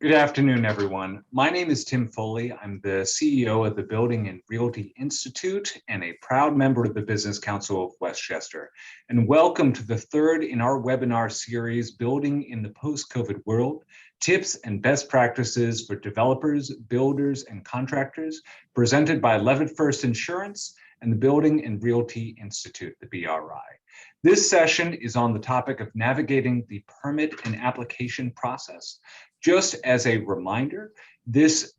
Good afternoon, everyone. My name is Tim Foley. I'm the CEO of the Building and Realty Institute and a proud member of the Business Council of Westchester. And welcome to the third in our webinar series, Building in the Post-COVID World, Tips and Best Practices for Developers, Builders, and Contractors, presented by Levitt First Insurance and the Building and Realty Institute, the BRI. This session is on the topic of navigating the permit and application process. Just as a reminder, this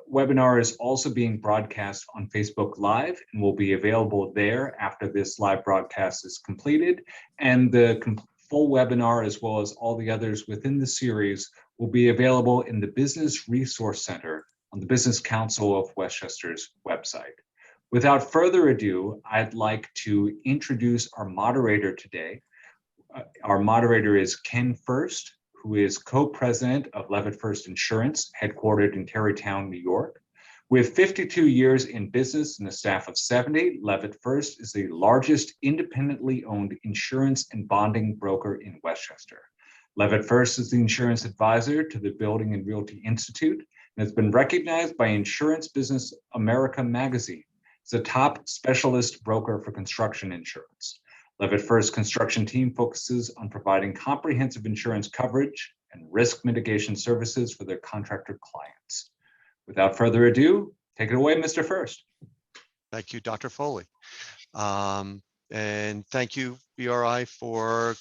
webinar is also being broadcast on Facebook Live and will be available there after this live broadcast is completed. And the full webinar, as well as all the others within the series, will be available in the Business Resource Center on the Business Council of Westchester's website. Without further ado, I'd like to introduce our moderator today. Our moderator is Ken First, who is co-president of Levitt First Insurance, headquartered in Tarrytown, New York. With 52 years in business and a staff of 70, Levitt First is the largest independently owned insurance and bonding broker in Westchester. Levitt First is the insurance advisor to the Building and Realty Institute and has been recognized by Insurance Business America magazine as a top specialist broker for construction insurance. Levitt First construction team focuses on providing comprehensive insurance coverage and risk mitigation services for their contractor clients. Without further ado, take it away, Mr. First. Thank you, Dr. Foley. And thank you, BRI, for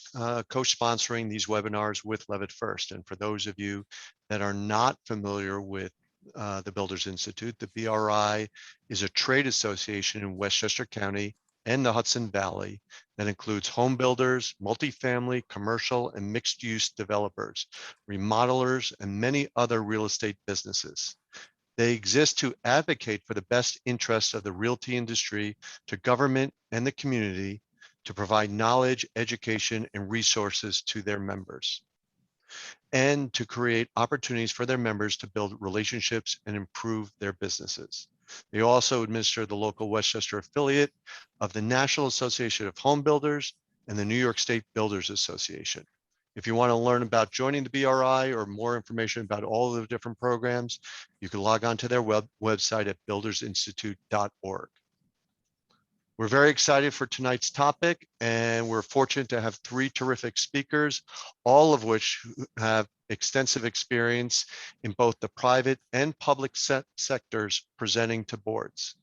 co-sponsoring these webinars with Levitt First. And for those of you that are not familiar with the Builders Institute, the BRI is a trade association in Westchester County and the Hudson Valley that includes home builders, multifamily, commercial, and mixed-use developers, remodelers, and many other real estate businesses. They exist to advocate for the best interests of the realty industry to government and the community to provide knowledge, education, and resources to their members, and to create opportunities for their members to build relationships and improve their businesses. They also administer the local Westchester affiliate of the National Association of Home Builders and the New York State Builders Association. If you want to learn about joining the BRI or more information about all of the different programs, you can log on to their website at buildersinstitute.org. We're very excited for tonight's topic, and we're fortunate to have three terrific speakers, all of which have extensive experience in both the private and public sectors presenting to boards.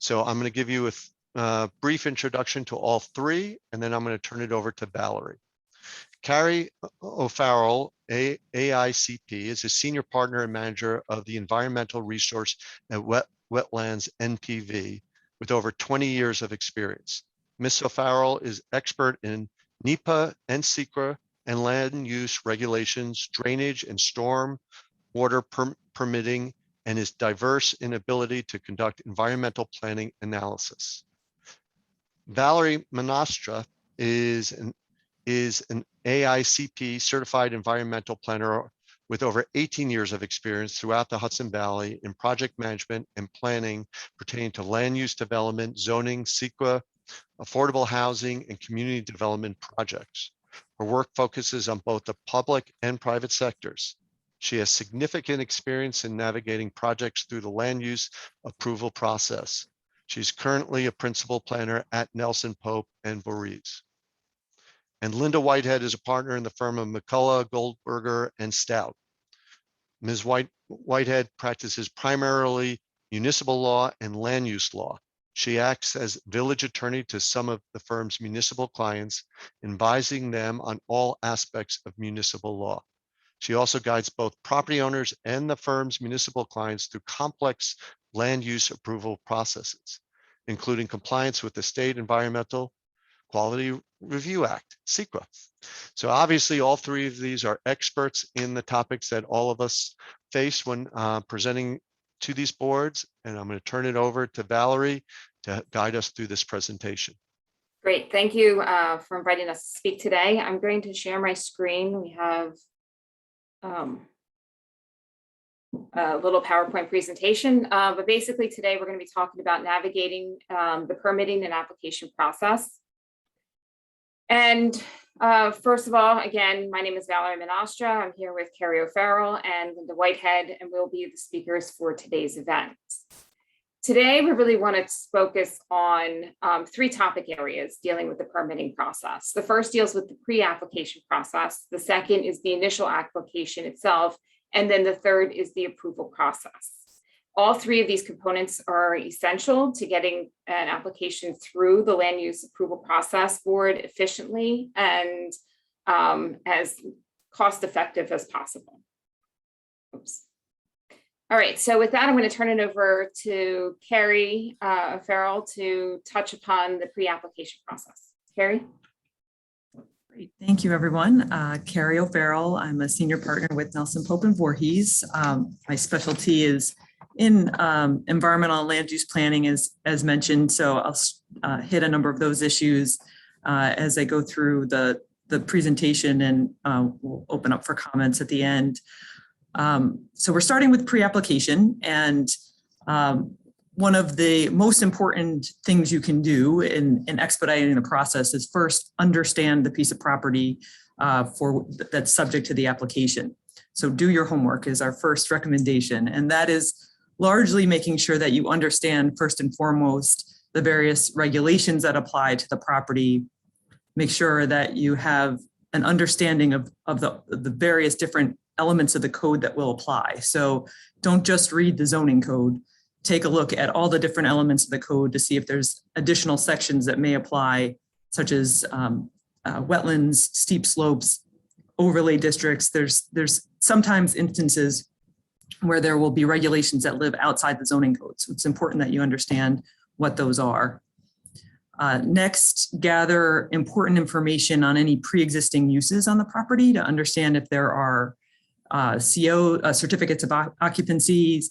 So I'm going to give you a brief introduction to all three, and then I'm going to turn it over to Valerie. Carrie O'Farrell, AICP, is a senior partner and manager of the environmental resource at Wetlands NPV with over 20 years of experience. Ms. O'Farrell is expert in NEPA and SEQA and land use regulations, drainage and storm water permitting, and is diverse in ability to conduct environmental planning analysis. Valerie Manastra is an AICP certified environmental planner with over 18 years of experience throughout the Hudson Valley in project management and planning pertaining to land use development, zoning, SEQA, affordable housing, and community development projects. Her work focuses on both the public and private sectors. She has significant experience in navigating projects through the land use approval process. She's currently a principal planner at Nelson Pope and Voorhees. And Linda Whitehead is a partner in the firm of McCullough, Goldberger, and Stout. Ms. Whitehead practices primarily municipal law and land use law. She acts as village attorney to some of the firm's municipal clients, advising them on all aspects of municipal law. She also guides both property owners and the firm's municipal clients through complex land use approval processes, including compliance with the State Environmental Quality Review Act, SEQA. So obviously all three of these are experts in the topics that all of us face when presenting to these boards. And I'm going to turn it over to Valerie to guide us through this presentation. Great, thank you for inviting us to speak today. I'm going to share my screen. We have a little PowerPoint presentation, but basically today we're going to be talking about navigating the permitting and application process. And first of all, again, my name is Valerie Menastra. I'm here with Carrie O'Farrell and Linda Whitehead, and we'll be the speakers for today's event. Today, we really want to focus on three topic areas dealing with the permitting process. The first deals with the pre-application process. The second is the initial application itself. And then the third is the approval process. All three of these components are essential to getting an application through the land use approval process board efficiently and as cost effective as possible. Oops. All right, so with that, I'm going to turn it over to Carrie O'Farrell to touch upon the pre-application process. Carrie? Great, thank you, everyone. Carrie O'Farrell. I'm a senior partner with Nelson Pope and Voorhees. My specialty is in environmental and land use planning, as mentioned. So I'll hit a number of those issues as I go through the presentation, and we'll open up for comments at the end. So we're starting with pre-application, and one of the most important things you can do in expediting the process is first understand the piece of property that's subject to the application. So do your homework is our first recommendation, and that is largely making sure that you understand first and foremost the various regulations that apply to the property. Make sure that you have an understanding of the various different elements of the code that will apply. So don't just read the zoning code. Take a look at all the different elements of the code to see if there's additional sections that may apply, such as wetlands, steep slopes, overlay districts. There's sometimes instances where there will be regulations that live outside the zoning code. So it's important that you understand what those are. Next, gather important information on any pre-existing uses on the property to understand if there are certificates of occupancy,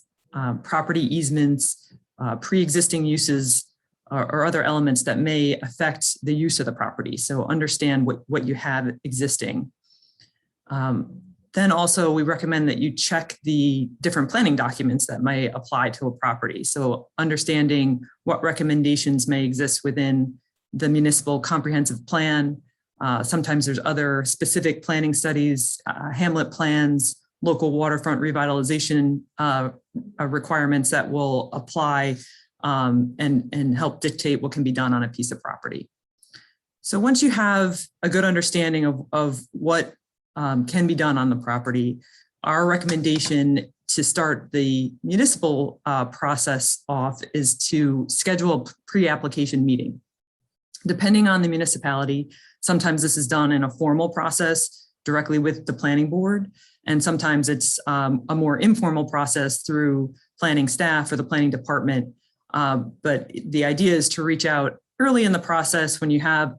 property easements, pre-existing uses, or other elements that may affect the use of the property. So understand what you have existing. Then also we recommend that you check the different planning documents that may apply to a property. So understanding what recommendations may exist within the municipal comprehensive plan. Sometimes there's other specific planning studies, hamlet plans, local waterfront revitalization requirements that will apply and help dictate what can be done on a piece of property. So once you have a good understanding of what can be done on the property, our recommendation to start the municipal process off is to schedule a pre-application meeting. Depending on the municipality, sometimes this is done in a formal process directly with the planning board, and sometimes it's a more informal process through planning staff or the planning department. But the idea is to reach out early in the process when you have,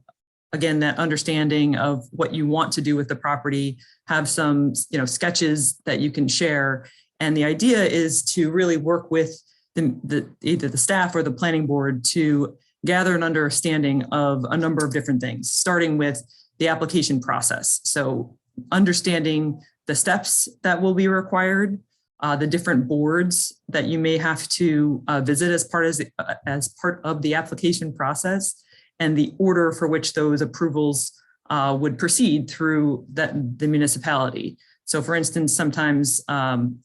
again, that understanding of what you want to do with the property, have some sketches that you can share. And the idea is to really work with either the staff or the planning board to gather an understanding of a number of different things, starting with the application process. So understanding the steps that will be required, the different boards that you may have to visit as part of the application process, and the order for which those approvals would proceed through the municipality. So for instance, sometimes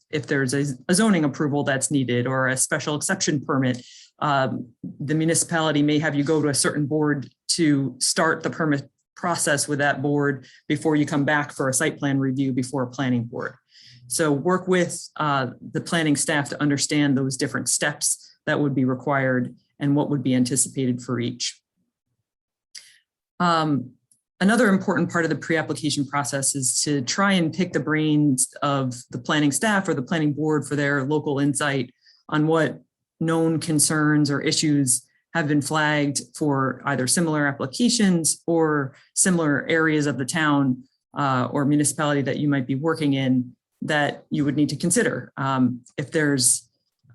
if there's a zoning approval that's needed or a special exception permit, the municipality may have you go to a certain board to start the permit process with that board before you come back for a site plan review before a planning board. So work with the planning staff to understand those different steps that would be required and what would be anticipated for each. Another important part of the pre-application process is to try and pick the brains of the planning staff or the planning board for their local insight on what known concerns or issues have been flagged for either similar applications or similar areas of the town or municipality that you might be working in that you would need to consider. If there's,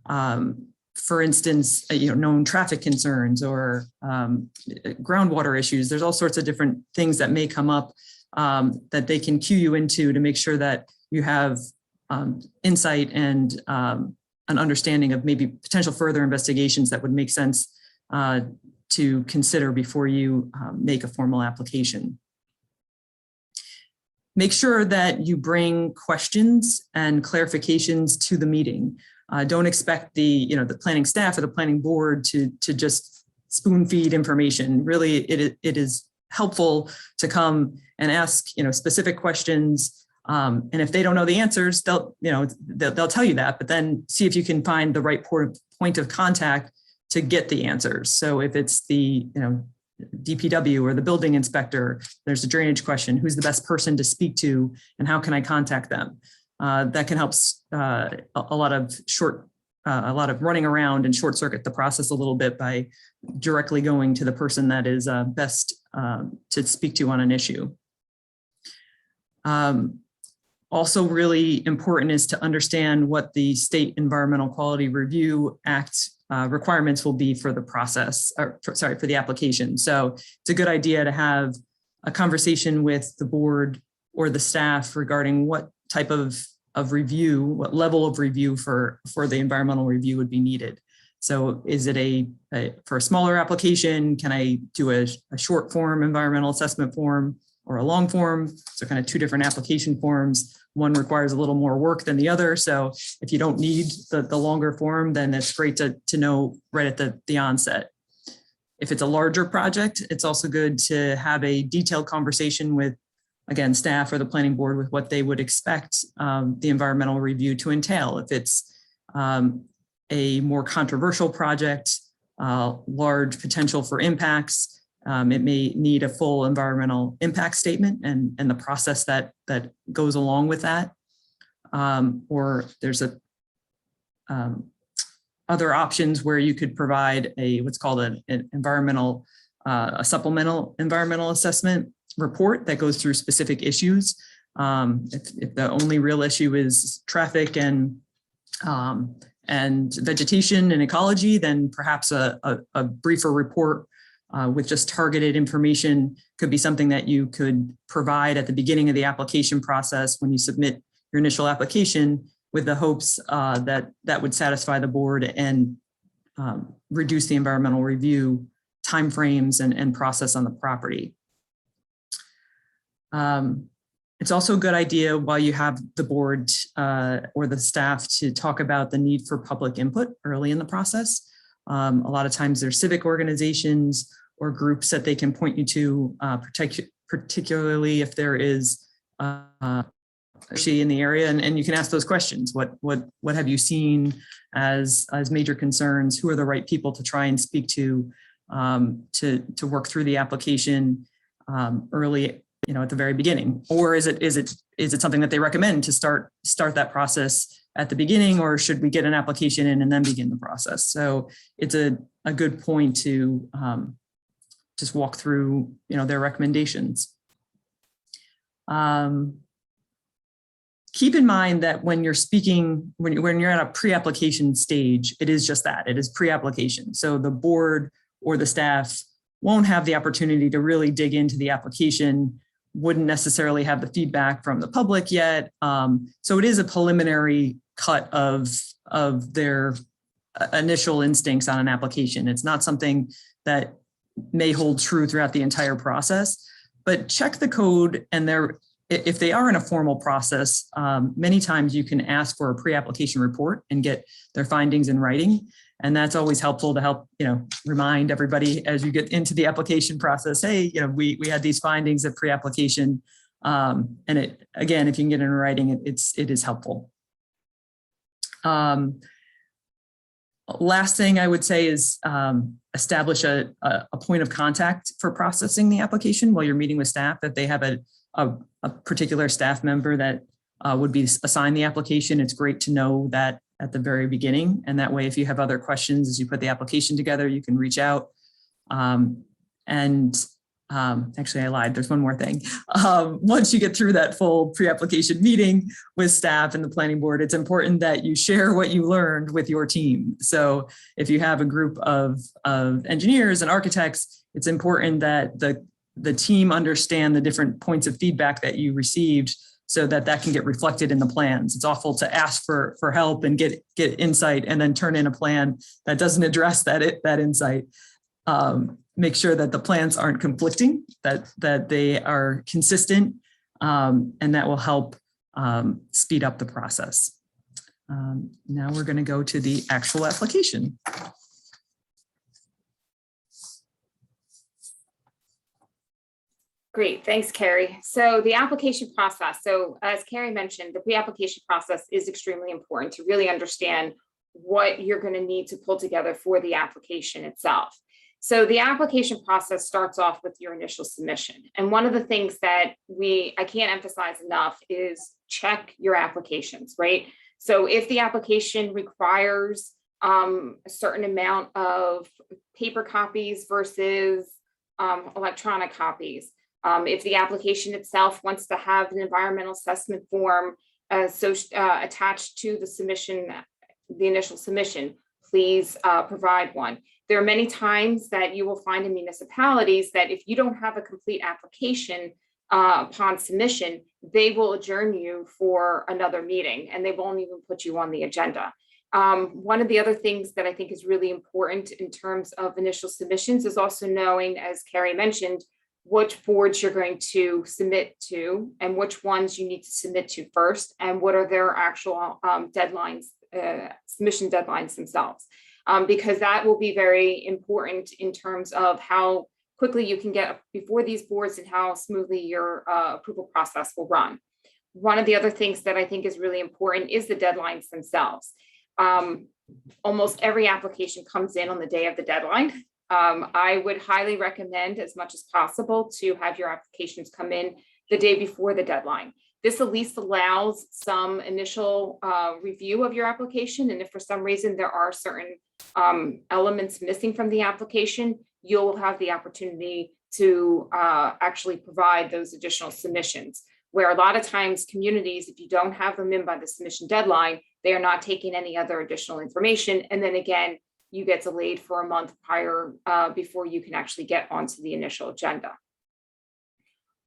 for instance, known traffic concerns or groundwater issues, there's all sorts of different things that may come up that they can cue you into to make sure that you have insight and an understanding of maybe potential further investigations that would make sense to consider before you make a formal application. make sure that you bring questions and clarifications to the meeting. Don't expect the planning staff or the planning board to just spoon feed information. Really, it is helpful to come and ask specific questions. And if they don't know the answers, they'll tell you that, but then see if you can find the right point of contact to get the answers. So if it's the DPW or the building inspector, there's a drainage question, who's the best person to speak to and how can I contact them? That can help a lot of running around and short circuit the process a little bit by directly going to the person that is best to speak to on an issue. Also really important is to understand what the State Environmental Quality Review Act requirements will be for the process, for the application. So it's a good idea to have a conversation with the board or the staff regarding what type of review, what level of review for the environmental review would be needed. So is it for a smaller application, can I do a short form environmental assessment form or a long form? So kind of two different application forms. One requires a little more work than the other. So if you don't need the longer form, then it's great to know right at the onset. If it's a larger project, it's also good to have a detailed conversation with, again, staff or the planning board with what they would expect the environmental review to entail. If it's a more controversial project, large potential for impacts, it may need a full environmental impact statement and the process that goes along with that. Or there's other options where you could provide what's called a supplemental environmental assessment report that goes through specific issues. If the only real issue is traffic and vegetation and ecology, then perhaps a briefer report with just targeted information could be something that you could provide at the beginning of the application process when you submit your initial application, with the hopes that would satisfy the board and reduce the environmental review timeframes and process on the property. It's also a good idea while you have the board or the staff to talk about the need for public input early in the process. A lot of times there's civic organizations or groups that they can point you to, particularly if there is she in the area, and you can ask those questions. What have you seen as major concerns? Who are the right people to try and speak to work through the application early, at the very beginning? Or is it something that they recommend to start that process at the beginning, or should we get an application in and then begin the process? So it's a good point to just walk through, their recommendations. Keep in mind that when you're speaking, when you're at a pre-application stage, it is just that, it is pre-application. So the board or the staff won't have the opportunity to really dig into the application, wouldn't necessarily have the feedback from the public yet. So it is a preliminary cut of their initial instincts on an application. It's not something that may hold true throughout the entire process, but check the code, and if they are in a formal process, many times you can ask for a pre-application report and get their findings in writing. And that's always helpful to help, remind everybody as you get into the application process, hey, we had these findings of pre-application. And again, if you can get it in writing, it is helpful. Last thing I would say is establish a point of contact for processing the application while you're meeting with staff. If they have a particular staff member that would be assigned the application, it's great to know that at the very beginning. And that way, if you have other questions as you put the application together, you can reach out. Actually, I lied. There's one more thing. Once you get through that full pre-application meeting with staff and the planning board, it's important that you share what you learned with your team. So if you have a group of engineers and architects, it's important that the team understand the different points of feedback that you received, so that can get reflected in the plans. It's awful to ask for help and get insight and then turn in a plan that doesn't address that insight. Make sure that the plans aren't conflicting, that they are consistent, and that will help speed up the process. Now we're going to go to the actual application. Great, thanks, Carrie. So the application process. So as Carrie mentioned, the pre-application process is extremely important to really understand what you're going to need to pull together for the application itself. So the application process starts off with your initial submission. And one of the things that I can't emphasize enough is check your applications, right? So if the application requires a certain amount of paper copies versus electronic copies, if the application itself wants to have an environmental assessment form attached to the submission, the initial submission, please provide one. There are many times that you will find in municipalities that if you don't have a complete application upon submission, they will adjourn you for another meeting and they won't even put you on the agenda. One of the other things that I think is really important in terms of initial submissions is also knowing, as Carrie mentioned, which boards you're going to submit to and which ones you need to submit to first, and what are their actual deadlines, submission deadlines themselves, because that will be very important in terms of how quickly you can get before these boards and how smoothly your approval process will run. One of the other things that I think is really important is the deadlines themselves. Almost every application comes in on the day of the deadline. I would highly recommend as much as possible to have your applications come in the day before the deadline. This at least allows some initial review of your application. And if for some reason there are certain elements missing from the application, you'll have the opportunity to actually provide those additional submissions. Where a lot of times communities, if you don't have them in by the submission deadline, they are not taking any other additional information. And then again, you get delayed for a month prior before you can actually get onto the initial agenda.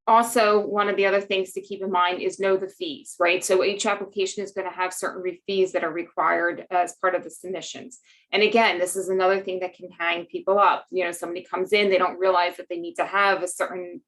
Also, one of the other things to keep in mind is know the fees, right? So each application is going to have certain fees that are required as part of the submissions. And again, this is another thing that can hang people up. You know, somebody comes in, they don't realize that they need to have a certain,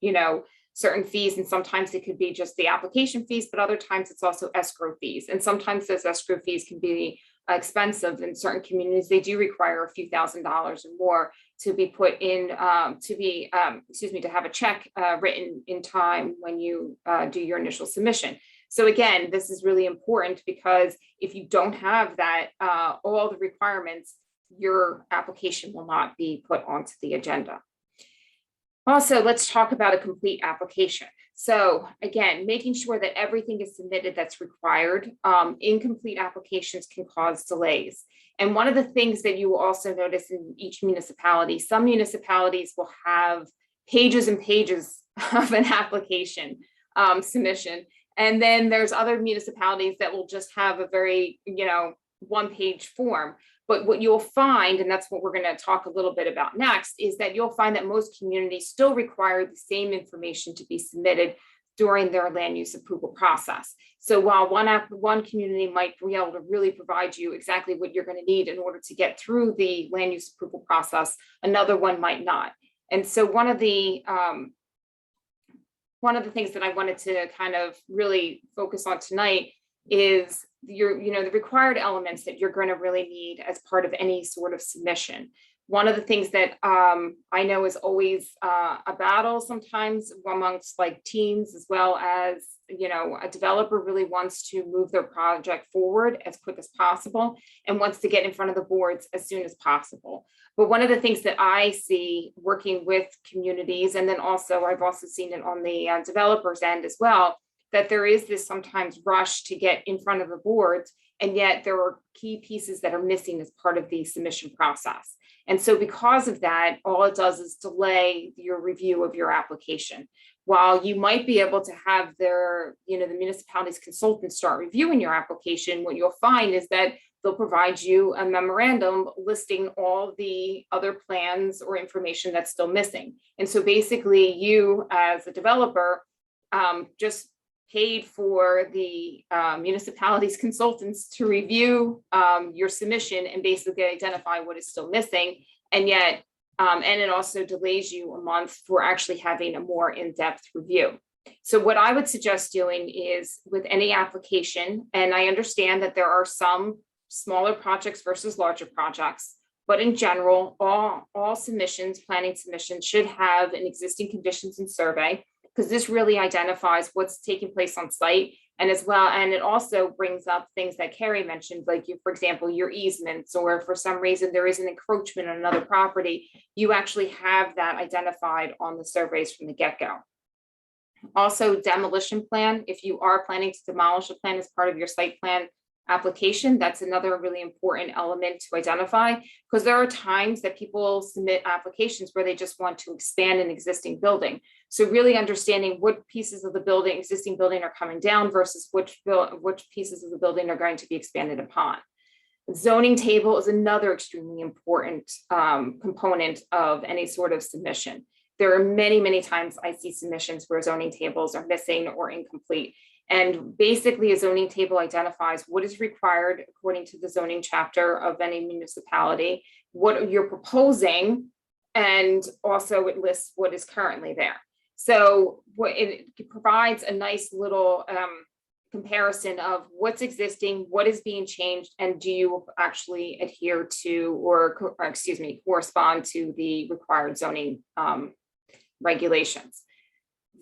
certain fees. And sometimes it could be just the application fees, but other times it's also escrow fees. And sometimes those escrow fees can be expensive. In certain communities, they do require a few $1,000s or more to be put in, to have a check written in time when you do your initial submission. So again, this is really important because if you don't have that, all the requirements, your application will not be put onto the agenda. Also, let's talk about a complete application. So again, making sure that everything is submitted that's required. Incomplete applications can cause delays. And one of the things that you will also notice in each municipality, some municipalities will have pages and pages of an application submission. And then there's other municipalities that will just have a very, one-page form. But what you'll find, and that's what we're going to talk a little bit about next, is that you'll find that most communities still require the same information to be submitted during their land use approval process. So while one community might be able to really provide you exactly what you're going to need in order to get through the land use approval process, another one might not. And so one of the things that I wanted to kind of really focus on tonight is the required elements that you're going to really need as part of any sort of submission. One of the things that I know is always a battle sometimes amongst like teams, as well as, a developer really wants to move their project forward as quick as possible and wants to get in front of the boards as soon as possible. But one of the things that I see working with communities, and then also I've also seen it on the developers end as well, that there is this sometimes rush to get in front of the boards, and yet there are key pieces that are missing as part of the submission process. And so because of that, all it does is delay your review of your application. While you might be able to have the municipality's consultants start reviewing your application, what you'll find is that they'll provide you a memorandum listing all the other plans or information that's still missing. And so basically you as a developer just paid for the municipality's consultants to review your submission and basically identify what is still missing. And yet, and it also delays you a month for actually having a more in-depth review. So what I would suggest doing is with any application, and I understand that there are some smaller projects versus larger projects, but in general, all submissions, planning submissions should have an existing conditions and survey, because this really identifies what's taking place on site. And as well, and it also brings up things that Carrie mentioned, like for example, your easements, or if for some reason there is an encroachment on another property, you actually have that identified on the surveys from the get-go. Also, demolition plan, if you are planning to demolish a plan as part of your site plan application, that's another really important element to identify, because there are times that people submit applications where they just want to expand an existing building. So really understanding what pieces of the existing building are coming down versus which pieces of the building are going to be expanded upon. Zoning table is another extremely important component of any sort of submission. There are many, many times I see submissions where zoning tables are missing or incomplete. And basically, a zoning table identifies what is required according to the zoning chapter of any municipality, what you're proposing, and also it lists what is currently there. So it provides a nice little comparison of what's existing, what is being changed, and do you actually adhere to, or excuse me, correspond to the required zoning regulations.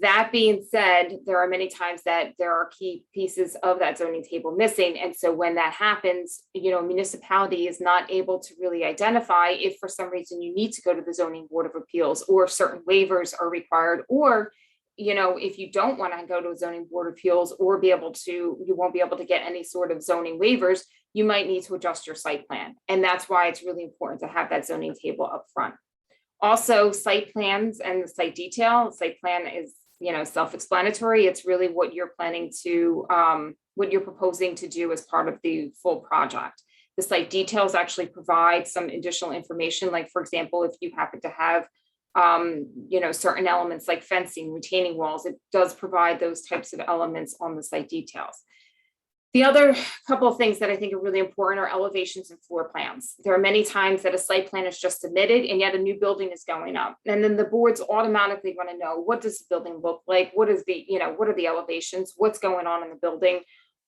That being said, there are many times that there are key pieces of that zoning table missing. And so when that happens, municipality is not able to really identify if for some reason you need to go to the zoning board of appeals, or if certain waivers are required, or if you don't want to go to a zoning board of appeals or you won't be able to get any sort of zoning waivers, you might need to adjust your site plan. And that's why it's really important to have that zoning table up front. Also, site plans and the site detail. Site plan is self-explanatory. It's really what you're planning to, what you're proposing to do as part of the full project. The site details actually provide some additional information, like for example, if you happen to have, certain elements like fencing, retaining walls, it does provide those types of elements on the site details. The other couple of things that I think are really important are elevations and floor plans. There are many times that a site plan is just submitted and yet a new building is going up. And then the boards automatically want to know, what does the building look like? What is the, what are the elevations? What's going on in the building?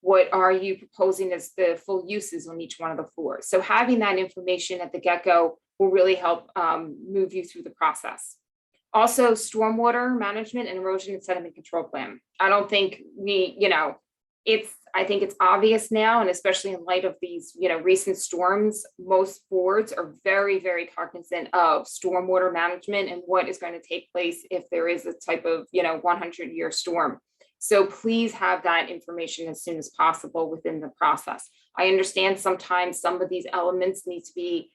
What are you proposing as the full uses on each one of the floors? So having that information at the get-go will really help move you through the process. Also, stormwater management and erosion and sediment control plan. I don't think I think it's obvious now, and especially in light of these, recent storms, most boards are very, very cognizant of stormwater management and what is going to take place if there is a type of, 100-year storm. So please have that information as soon as possible within the process. I understand sometimes some of these elements need to be,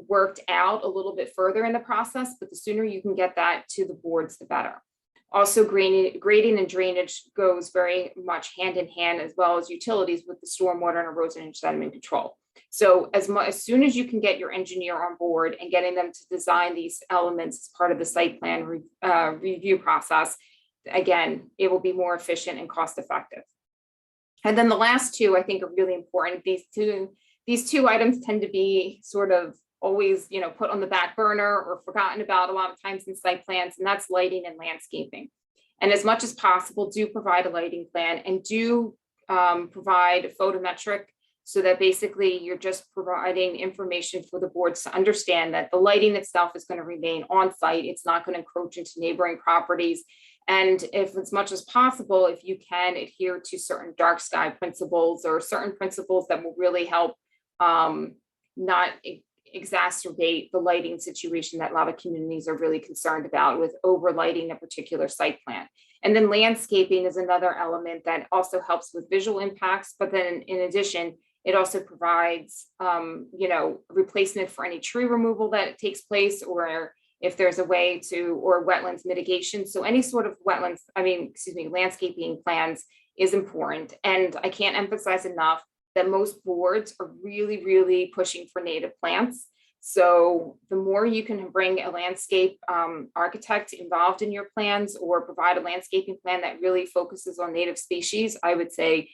worked out a little bit further in the process, but the sooner you can get that to the boards, the better. Also, grading and drainage goes very much hand in hand, as well as utilities with the stormwater and erosion and sediment control. So as soon as you can get your engineer on board and getting them to design these elements as part of the site plan review process, again, it will be more efficient and cost effective. And then the last two I think are really important. These two items tend to be sort of always, put on the back burner or forgotten about a lot of times in site plans, and that's lighting and landscaping. And as much as possible, do provide a lighting plan and do provide photometric, so that basically you're just providing information for the boards to understand that the lighting itself is going to remain on site. It's not going to encroach into neighboring properties. And if as much as possible, if you can adhere to certain dark sky principles or certain principles that will really help not exacerbate the lighting situation that a lot of communities are really concerned about with overlighting a particular site plan. And then landscaping is another element that also helps with visual impacts, but then in addition, it also provides, replacement for any tree removal that takes place, or if there's a way to, or wetlands mitigation. So any sort of landscaping plans is important. And I can't emphasize enough that most boards are really, really pushing for native plants. So the more you can bring a landscape architect involved in your plans, or provide a landscaping plan that really focuses on native species, I would say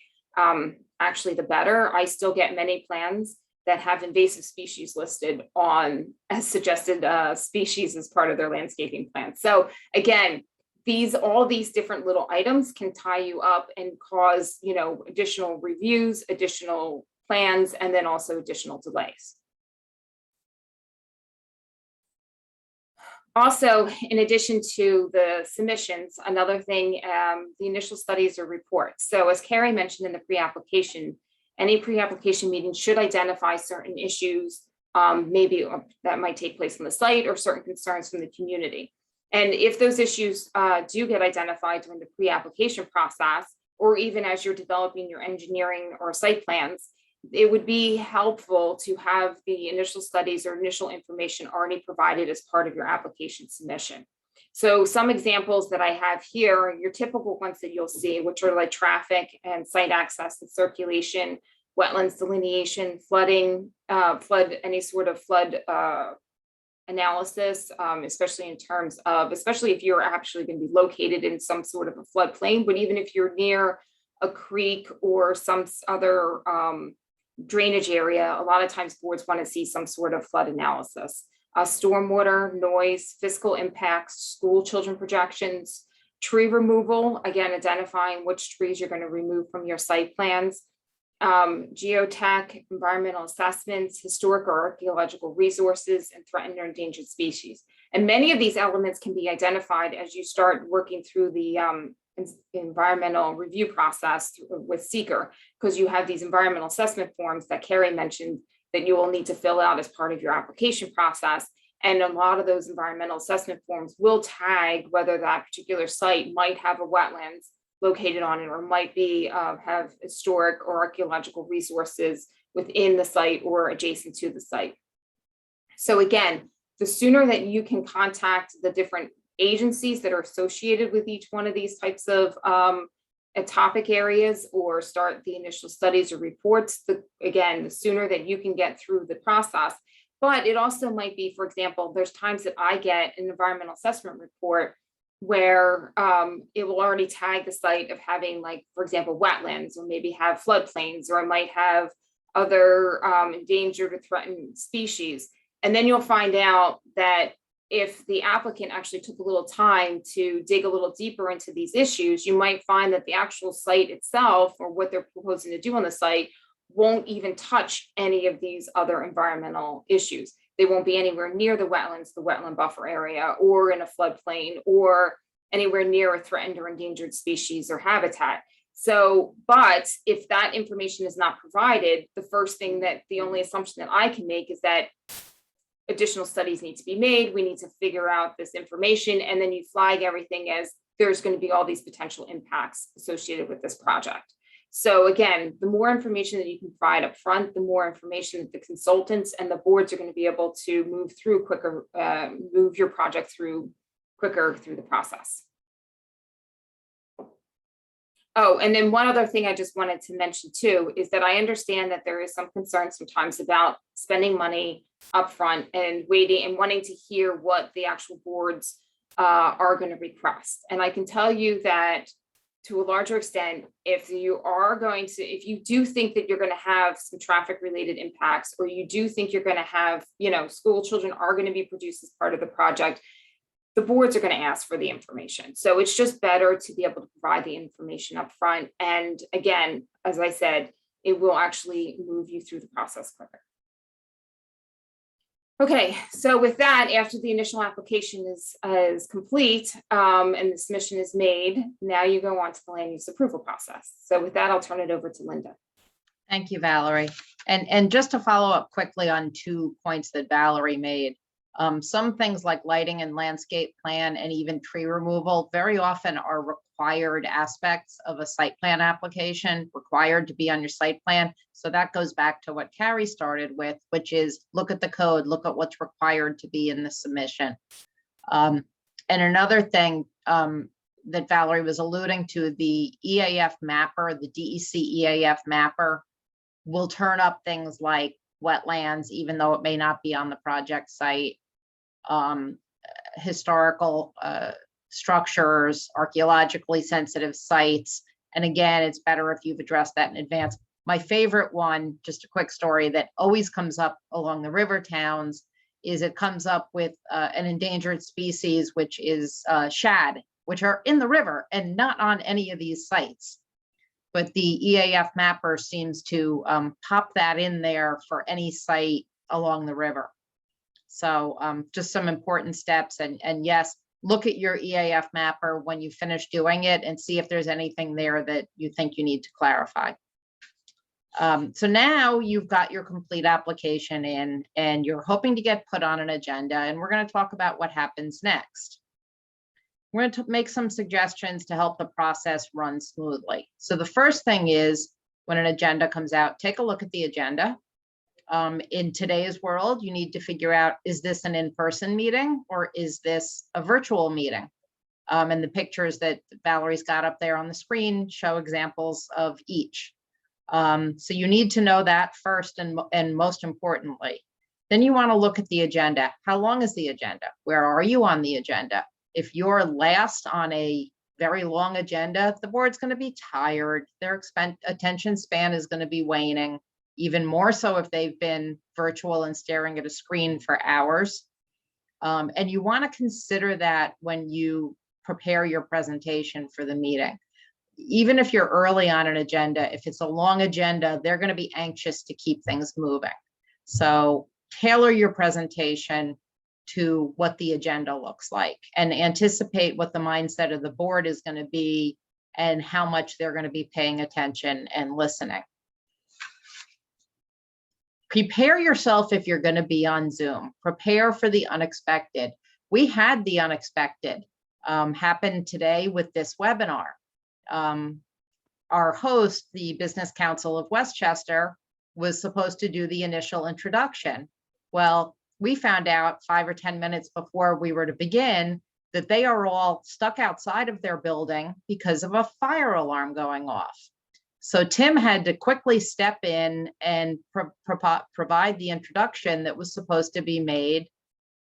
actually the better. I still get many plans that have invasive species listed on as suggested species as part of their landscaping plan. So again, all these different little items can tie you up and cause, additional reviews, additional plans, and then also additional delays. Also, in addition to the submissions, another thing, the initial studies or reports. So as Carrie mentioned in the pre-application, any pre-application meeting should identify certain issues, maybe that might take place on the site, or certain concerns from the community. And if those issues do get identified during the pre-application process, or even as you're developing your engineering or site plans, it would be helpful to have the initial studies or initial information already provided as part of your application submission. So some examples that I have here are your typical ones that you'll see, which are like traffic and site access and circulation, wetlands delineation, flooding, any sort of flood analysis, especially in terms of, especially if you're actually going to be located in some sort of a floodplain, but even if you're near a creek or some other drainage area, a lot of times boards want to see some sort of flood analysis. Stormwater, noise, fiscal impacts, school children projections, tree removal, again, identifying which trees you're going to remove from your site plans, geotech, environmental assessments, historic or archaeological resources, and threatened or endangered species. And many of these elements can be identified as you start working through the environmental review process with seeker, because you have these environmental assessment forms that Carrie mentioned that you will need to fill out as part of your application process. And a lot of those environmental assessment forms will tag whether that particular site might have a wetlands located on it, or might be have historic or archaeological resources within the site or adjacent to the site. So again, the sooner that you can contact the different agencies that are associated with each one of these types of topic areas, or start the initial studies or reports, the sooner that you can get through the process. But it also might be, for example, there's times that I get an environmental assessment report where it will already tag the site of having, like, for example, wetlands, or maybe have floodplains, or it might have other endangered or threatened species. And then you'll find out that if the applicant actually took a little time to dig a little deeper into these issues, you might find that the actual site itself, or what they're proposing to do on the site, won't even touch any of these other environmental issues. They won't be anywhere near the wetlands, the wetland buffer area, or in a floodplain, or anywhere near a threatened or endangered species or habitat. So, but if that information is not provided, the only assumption that I can make is that additional studies need to be made. We need to figure out this information, and then you flag everything as there's going to be all these potential impacts associated with this project. So again, the more information that you can provide up front, the more information that the consultants and the boards are going to be able to move through quicker, move your project through quicker through the process. Oh, and then one other thing I just wanted to mention too is that I understand that there is some concern sometimes about spending money upfront and waiting and wanting to hear what the actual boards are going to request. And I can tell you that to a larger extent, if you do think that you're going to have some traffic related impacts, or you do think you're going to have, school children are going to be produced as part of the project, the boards are going to ask for the information. So it's just better to be able to provide the information up front. And again, as I said, it will actually move you through the process quicker. Okay, so with that, after the initial application is complete and the submission is made, now you go on to the land use approval process. So with that, I'll turn it over to Linda. Thank you, Valerie. And just to follow up quickly on 2 points that Valerie made, some things like lighting and landscape plan and even tree removal very often are required aspects of a site plan application, required to be on your site plan. So that goes back to what Carrie started with, which is look at the code, look at what's required to be in the submission. And another thing that Valerie was alluding to, the EAF mapper, the DEC EAF mapper will turn up things like wetlands, even though it may not be on the project site, historical structures, archaeologically sensitive sites. And again, it's better if you've addressed that in advance. My favorite one, just a quick story that always comes up along the river towns, is it comes up with an endangered species, which is shad. which are in the river and not on any of these sites. But the EAF mapper seems to pop that in there for any site along the river. So just some important steps. And yes, look at your EAF mapper when you finish doing it and see if there's anything there that you think you need to clarify. So now you've got your complete application in and you're hoping to get put on an agenda, and we're going to talk about what happens next. We're going to make some suggestions to help the process run smoothly. So the first thing is, when an agenda comes out, take a look at the agenda. In today's world, you need to figure out, is this an in-person meeting or is this a virtual meeting? And the pictures that Valerie's got up there on the screen show examples of each. So you need to know that first and most importantly. Then you want to look at the agenda. How long is the agenda? Where are you on the agenda? If you're last on a very long agenda, the board's going to be tired. Their attention span is going to be waning, even more so if they've been virtual and staring at a screen for hours. And you want to consider that when you prepare your presentation for the meeting. Even if you're early on an agenda, if it's a long agenda, they're going to be anxious to keep things moving. So tailor your presentation to what the agenda looks like and anticipate what the mindset of the board is going to be and how much they're going to be paying attention and listening. Prepare yourself if you're going to be on Zoom. Prepare for the unexpected. We had the unexpected happen today with this webinar. Our host, the Business Council of Westchester, was supposed to do the initial introduction. Well, we found out 5 or 10 minutes before we were to begin that they are all stuck outside of their building because of a fire alarm going off. So Tim had to quickly step in and provide the introduction that was supposed to be made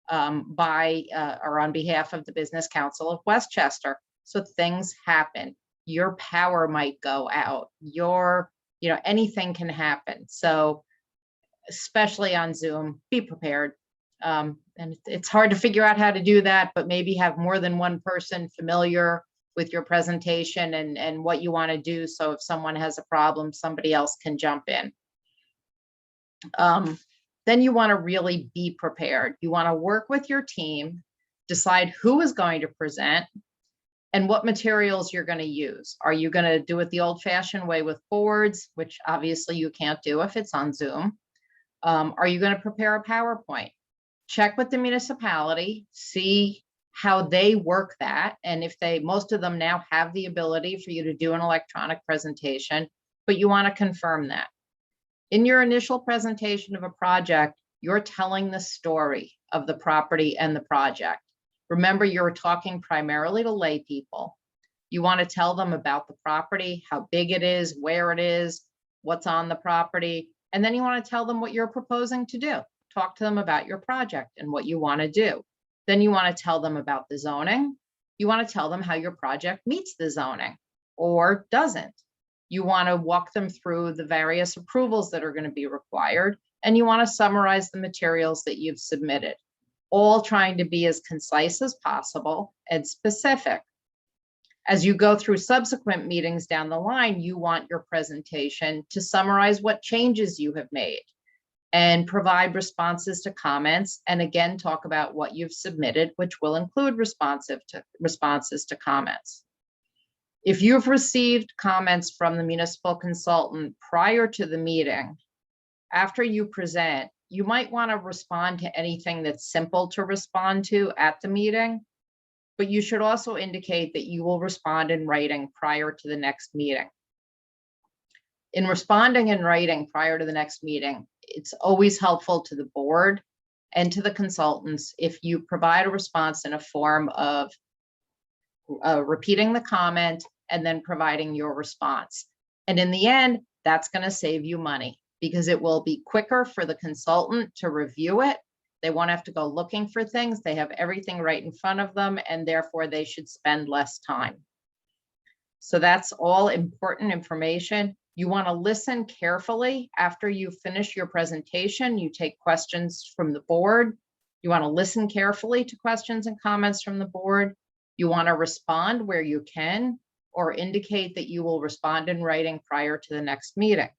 by or on behalf of the Business Council of Westchester. So things happen. Your power might go out. Anything can happen. So especially on Zoom, be prepared. And it's hard to figure out how to do that, but maybe have more than one person familiar with your presentation and what you want to do. So if someone has a problem, somebody else can jump in. Then you want to really be prepared. You want to work with your team, decide who is going to present and what materials you're going to use. Are you going to do it the old-fashioned way with boards, which obviously you can't do if it's on Zoom? Are you going to prepare a PowerPoint? Check with the municipality, see how they work that. And if most of them now have the ability for you to do an electronic presentation, but you want to confirm that. In your initial presentation of a project, you're telling the story of the property and the project. Remember, you're talking primarily to lay people. You want to tell them about the property, how big it is, where it is, what's on the property, and then you want to tell them what you're proposing to do. Talk to them about your project and what you want to do. Then you want to tell them about the zoning. You want to tell them how your project meets the zoning or doesn't. You want to walk them through the various approvals that are going to be required, and you want to summarize the materials that you've submitted, all trying to be as concise as possible and specific. As you go through subsequent meetings down the line, you want your presentation to summarize what changes you have made and provide responses to comments, and again, talk about what you've submitted, which will include responses to comments. If you've received comments from the municipal consultant prior to the meeting, after you present, you might want to respond to anything that's simple to respond to at the meeting, but you should also indicate that you will respond in writing prior to the next meeting. In responding in writing prior to the next meeting, it's always helpful to the board and to the consultants if you provide a response in a form of repeating the comment and then providing your response. And in the end, that's going to save you money because it will be quicker for the consultant to review it. They won't have to go looking for things. They have everything right in front of them, and therefore they should spend less time. So that's all important information. You want to listen carefully after you finish your presentation. You take questions from the board. You want to listen carefully to questions and comments from the board. You want to respond where you can, or indicate that you will respond in writing prior to the next meeting.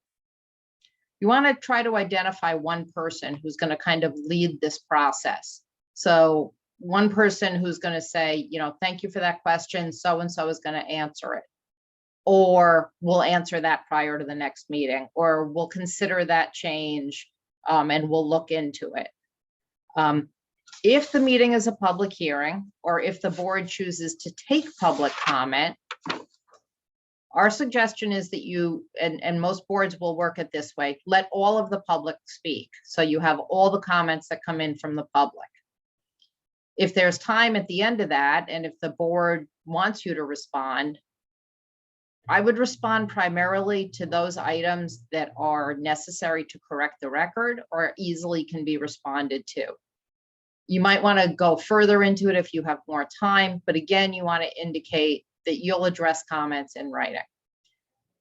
You want to try to identify one person who's going to kind of lead this process. So one person who's going to say, you know, thank you for that question, so-and-so is going to answer it. Or we'll answer that prior to the next meeting, or we'll consider that change and we'll look into it. If the meeting is a public hearing, or if the board chooses to take public comment, our suggestion is that you, and most boards will work it this way, let all of the public speak. So you have all the comments that come in from the public. If there's time at the end of that, and if the board wants you to respond, I would respond primarily to those items that are necessary to correct the record or easily can be responded to. You might want to go further into it if you have more time, but again, you want to indicate that you'll address comments in writing.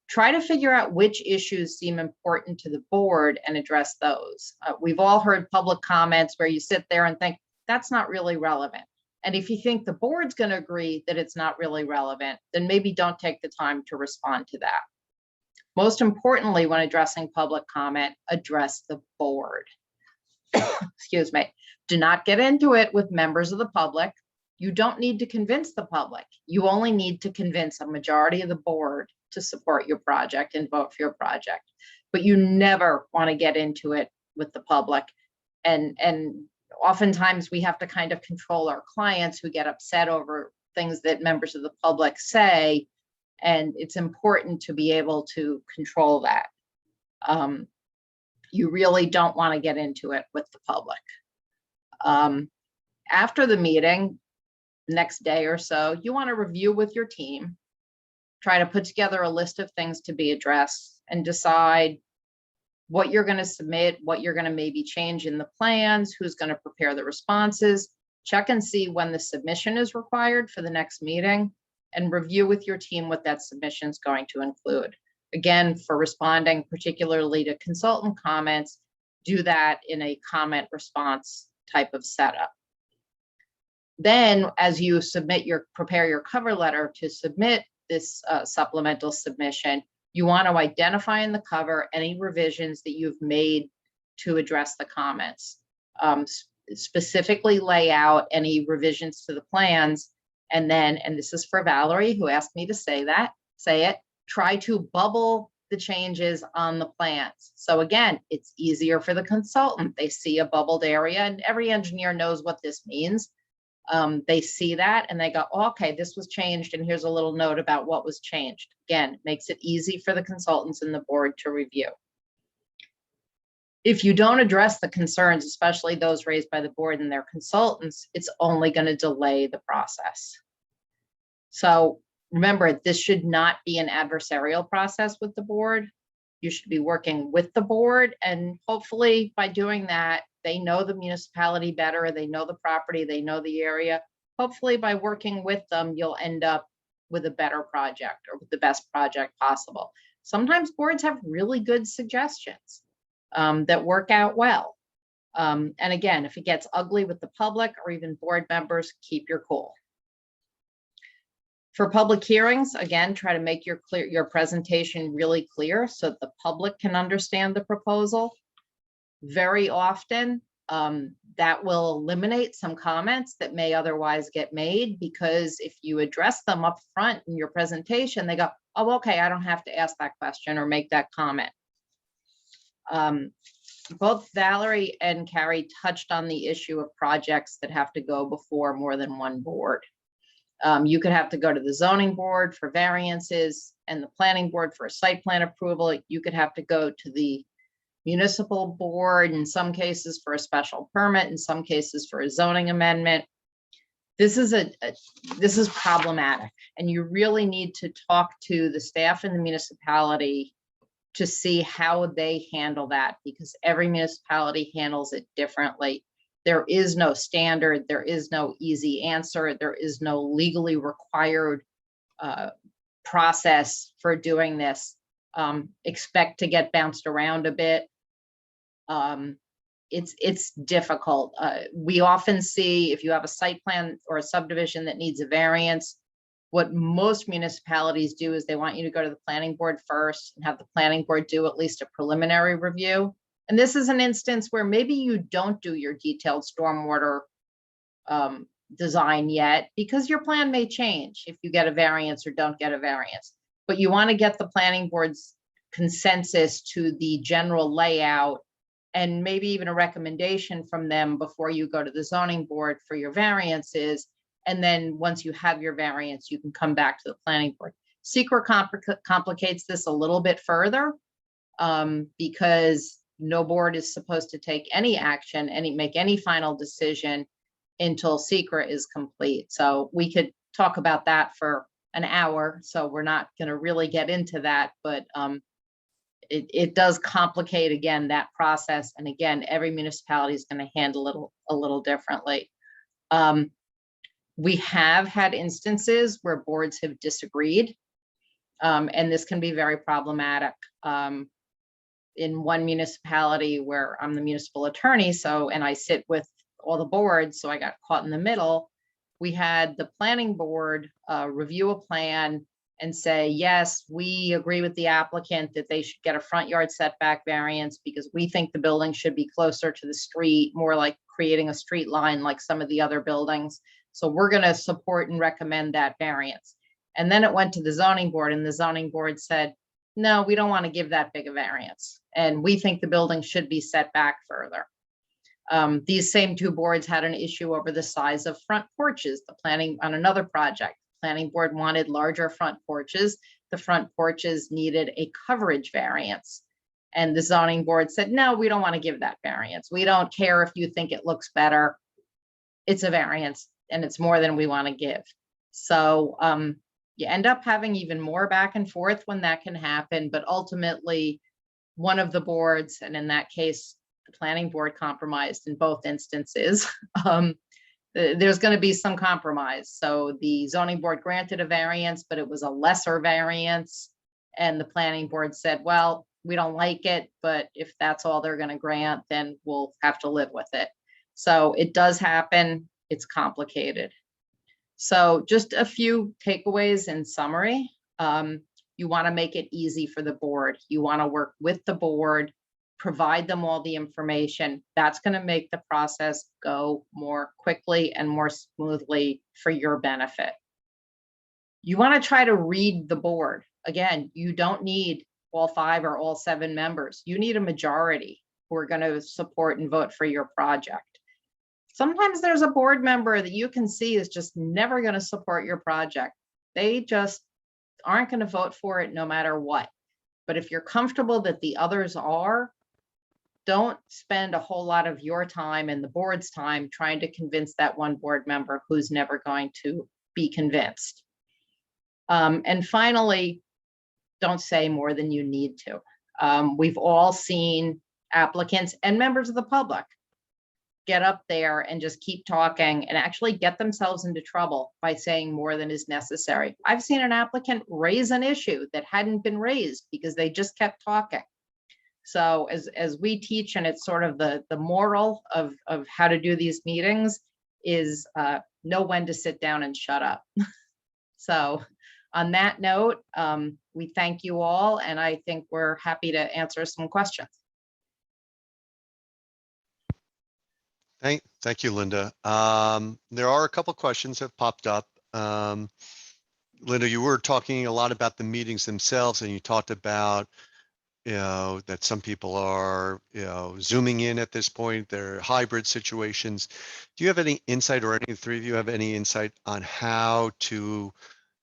Try to figure out which issues seem important to the board and address those. We've all heard public comments where you sit there and think, that's not really relevant. And if you think the board's going to agree that it's not really relevant, then maybe don't take the time to respond to that. Most importantly, when addressing public comment, address the board. Excuse me. Do not get into it with members of the public. You don't need to convince the public. You only need to convince a majority of the board to support your project and vote for your project. But you never want to get into it with the public. And oftentimes we have to kind of control our clients who get upset over things that members of the public say. And it's important to be able to control that. You really don't want to get into it with the public. After the meeting, next day or so, you want to review with your team, try to put together a list of things to be addressed and decide what you're going to submit, what you're going to maybe change in the plans, who's going to prepare the responses, check and see when the submission is required for the next meeting, and review with your team what that submission is going to include. Again, for responding particularly to consultant comments, do that in a comment response type of setup. Then as you prepare your cover letter to submit this supplemental submission, you want to identify in the cover any revisions that you've made to address the comments. Specifically lay out any revisions to the plans, and then, and this is for Valerie, who asked me to say it, try to bubble the changes on the plans. So again, it's easier for the consultant. They see a bubbled area, and every engineer knows what this means. They see that and they go, okay, this was changed, and here's a little note about what was changed. Again, makes it easy for the consultants and the board to review. If you don't address the concerns, especially those raised by the board and their consultants, it's only going to delay the process. So remember, this should not be an adversarial process with the board. You should be working with the board, and hopefully by doing that, they know the municipality better, they know the property, they know the area. Hopefully by working with them, you'll end up with a better project or with the best project possible. Sometimes boards have really good suggestions that work out well. And again, if it gets ugly with the public or even board members, keep your cool. For public hearings, again, try to make your presentation really clear so that the public can understand the proposal. Very often, that will eliminate some comments that may otherwise get made, because if you address them up front in your presentation, they go, oh, okay, I don't have to ask that question or make that comment. Both Valerie and Carrie touched on the issue of projects that have to go before more than one board. You could have to go to the zoning board for variances and the planning board for a site plan approval. You could have to go to the municipal board in some cases for a special permit, in some cases for a zoning amendment. This is problematic, and you really need to talk to the staff in the municipality to see how they handle that, because every municipality handles it differently. There is no standard, there is no easy answer, there is no legally required process for doing this. Expect to get bounced around a bit. it's difficult. We often see if you have a site plan or a subdivision that needs a variance, what most municipalities do is they want you to go to the planning board first and have the planning board do at least a preliminary review. And this is an instance where maybe you don't do your detailed stormwater design yet, because your plan may change if you get a variance or don't get a variance. But you want to get the planning board's consensus to the general layout and maybe even a recommendation from them before you go to the zoning board for your variances. And then once you have your variance, you can come back to the planning board. Secret complicates this a little bit further because no board is supposed to take any action, make any final decision until secret is complete. So we could talk about that for an hour. So we're not going to really get into that, but it does complicate, again, that process. And again, every municipality is going to handle it a little differently. We have had instances where boards have disagreed, and this can be very problematic. In one municipality where I'm the municipal attorney, and I sit with all the boards, so I got caught in the middle. We had the planning board review a plan and say, yes, we agree with the applicant that they should get a front yard setback variance because we think the building should be closer to the street, more like creating a street line like some of the other buildings. So we're going to support and recommend that variance. And then it went to the zoning board, and the zoning board said, no, we don't want to give that big a variance. And we think the building should be set back further. These same two boards had an issue over the size of front porches. The planning on another project, planning board wanted larger front porches. The front porches needed a coverage variance. And the zoning board said, no, we don't want to give that variance. We don't care if you think it looks better. It's a variance and it's more than we want to give. So you end up having even more back and forth when that can happen. But ultimately, one of the boards, and in that case, the planning board compromised in both instances. There's going to be some compromise. So the zoning board granted a variance, but it was a lesser variance. And the planning board said, well, we don't like it, but if that's all they're going to grant, then we'll have to live with it. So it does happen. It's complicated. So just a few takeaways in summary. You want to make it easy for the board. You want to work with the board, provide them all the information. That's going to make the process go more quickly and more smoothly for your benefit. You want to try to read the board. Again, you don't need all 5 or all 7 members. You need a majority who are going to support and vote for your project. Sometimes there's a board member that you can see is just never going to support your project. They just aren't going to vote for it no matter what. But if you're comfortable that the others are, don't spend a whole lot of your time and the board's time trying to convince that one board member who's never going to be convinced. And finally, don't say more than you need to. We've all seen applicants and members of the public get up there and just keep talking and actually get themselves into trouble by saying more than is necessary. I've seen an applicant raise an issue that hadn't been raised because they just kept talking. So as we teach, and it's sort of the moral of how to do these meetings is know when to sit down and shut up. So on that note, we thank you all, and I think we're happy to answer some questions. Thank you, Linda. There are a couple questions that have popped up. Linda, you were talking a lot about the meetings themselves, and you talked about, that some people are, Zooming in at this point. They're hybrid situations. Do you have any insight, or any of the three of you have any insight on how to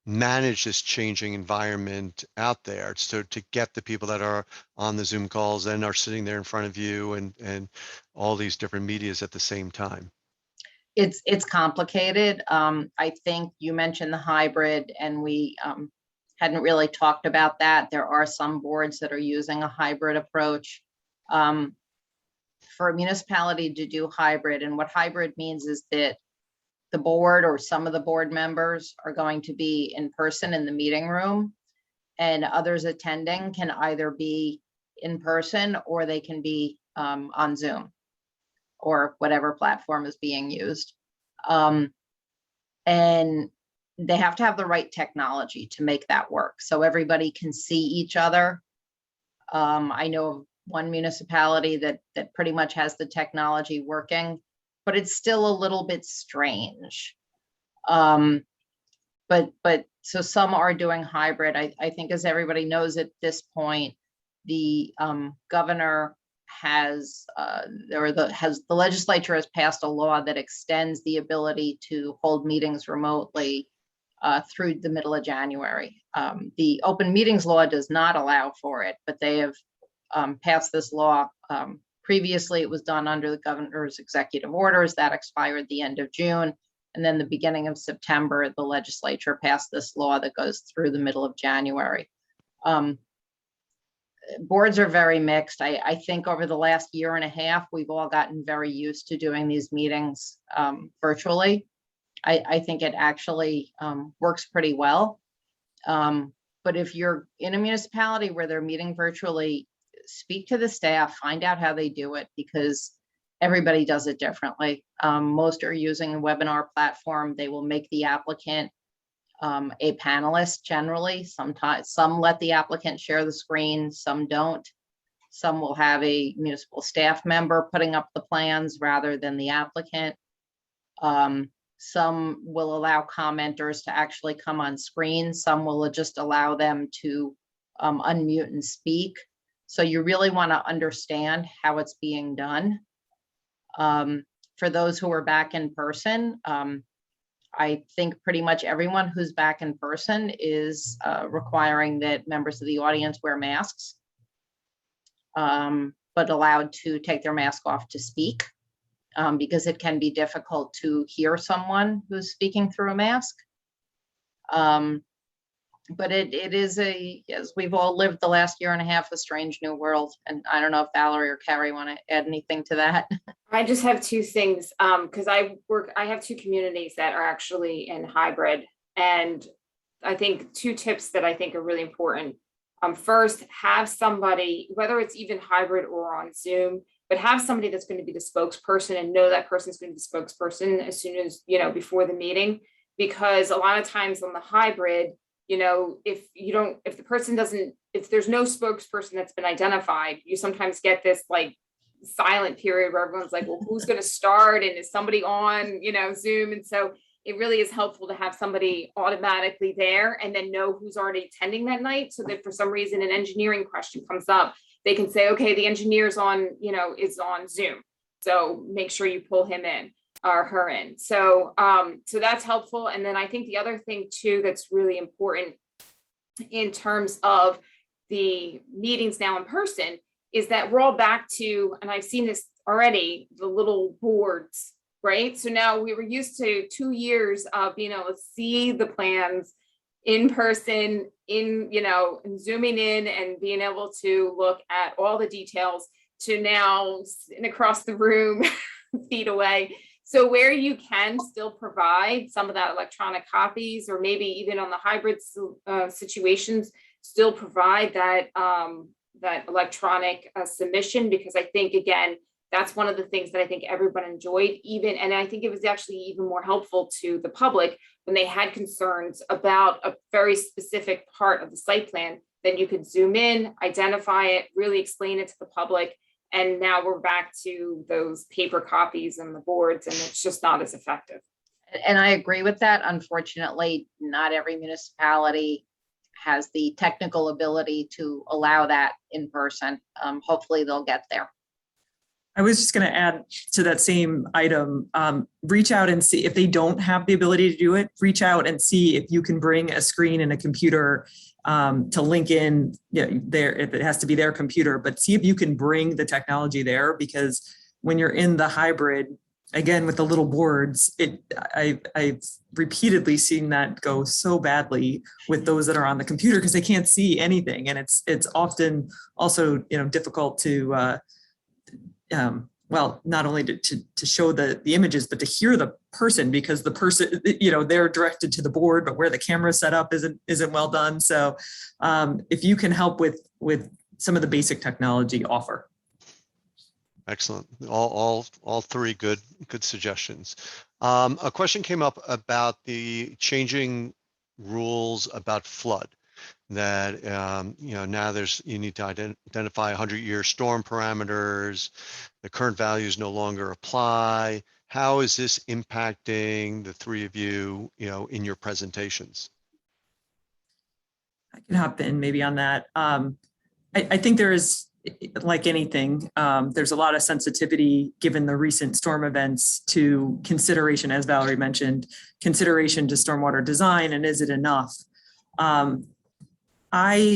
manage this changing environment out there, so to get the people that are on the Zoom calls and are sitting there in front of you and all these different medias at the same time? It's complicated. I think you mentioned the hybrid, and we hadn't really talked about that. There are some boards that are using a hybrid approach. For a municipality to do hybrid, and what hybrid means is that the board or some of the board members are going to be in person in the meeting room, and others attending can either be in person or they can be on Zoom. or whatever platform is being used. And they have to have the right technology to make that work, so everybody can see each other. I know of one municipality that pretty much has the technology working, but it's still a little bit strange. But so some are doing hybrid. I think, as everybody knows at this point, the governor has the legislature has passed a law that extends the ability to hold meetings remotely through the middle of January. The open meetings law does not allow for it, but they have passed this law. Previously, it was done under the governor's executive orders that expired the end of June. And then the beginning of September, the legislature passed this law that goes through the middle of January. Boards are very mixed. I think over the last year and a half, we've all gotten very used to doing these meetings virtually. I think it actually works pretty well. But if you're in a municipality where they're meeting virtually, speak to the staff, find out how they do it, because everybody does it differently. Most are using a webinar platform. They will make the applicant a panelist generally. Sometimes some let the applicant share the screen, some don't. Some will have a municipal staff member putting up the plans rather than the applicant. Some will allow commenters to actually come on screen. Some will just allow them to unmute and speak. So you really want to understand how it's being done. For those who are back in person, I think pretty much everyone who's back in person is requiring that members of the audience wear masks, but allowed to take their mask off to speak, because it can be difficult to hear someone who's speaking through a mask. But it is as we've all lived the last year and a half, a strange new world. And I don't know if Valerie or Carrie want to add anything to that. I just have two things, because I have two communities that are actually in hybrid. And I think two tips that I think are really important. First, have somebody, whether it's even hybrid or on Zoom, but have somebody that's going to be the spokesperson, and know that person's going to be the spokesperson as soon as, before the meeting. Because a lot of times on the hybrid, if the person doesn't, if there's no spokesperson that's been identified, you sometimes get this like silent period where everyone's like, well, who's going to start? And is somebody on, Zoom? And so it really is helpful to have somebody automatically there and then know who's already attending that night. So that for some reason an engineering question comes up, they can say, okay, the engineer's on, is on Zoom. So make sure you pull him in or her in. So that's helpful. And then I think the other thing too that's really important in terms of the meetings now in person is that we're all back to, and I've seen this already, the little boards, right? So now we were used to 2 years of being able to see the plans in person, and zooming in and being able to look at all the details, to now sitting across the room feet away. So where you can still provide some of that electronic copies, or maybe even on the hybrid situations, still provide that that electronic submission, because I think, again, that's one of the things that I think everyone enjoyed, and I think it was actually even more helpful to the public when they had concerns about a very specific part of the site plan. Then you could zoom in, identify it, really explain it to the public. And now we're back to those paper copies and the boards, and it's just not as effective. And I agree with that. Unfortunately, not every municipality has the technical ability to allow that in person. Hopefully they'll get there. I was just going to add to that same item, reach out and see if they don't have the ability to do it, reach out and see if you can bring a screen and a computer to link in there, if it has to be their computer, but see if you can bring the technology there, because when you're in the hybrid, again, with the little boards, I've repeatedly seen that go so badly with those that are on the computer because they can't see anything. And it's often also, difficult to, well, not only to show the images, but to hear the person, because the person, they're directed to the board, but where the camera is set up isn't well done. So if you can help with some of the basic technology, offer. Excellent. All three good suggestions. A question came up about the changing rules about flood. That now you need to identify 100-year storm parameters. The current values no longer apply. How is this impacting the three of you, in your presentations? I can hop in maybe on that. I think there is, like anything, there's a lot of sensitivity given the recent storm events to consideration, as Valerie mentioned, consideration to stormwater design, and is it enough? I've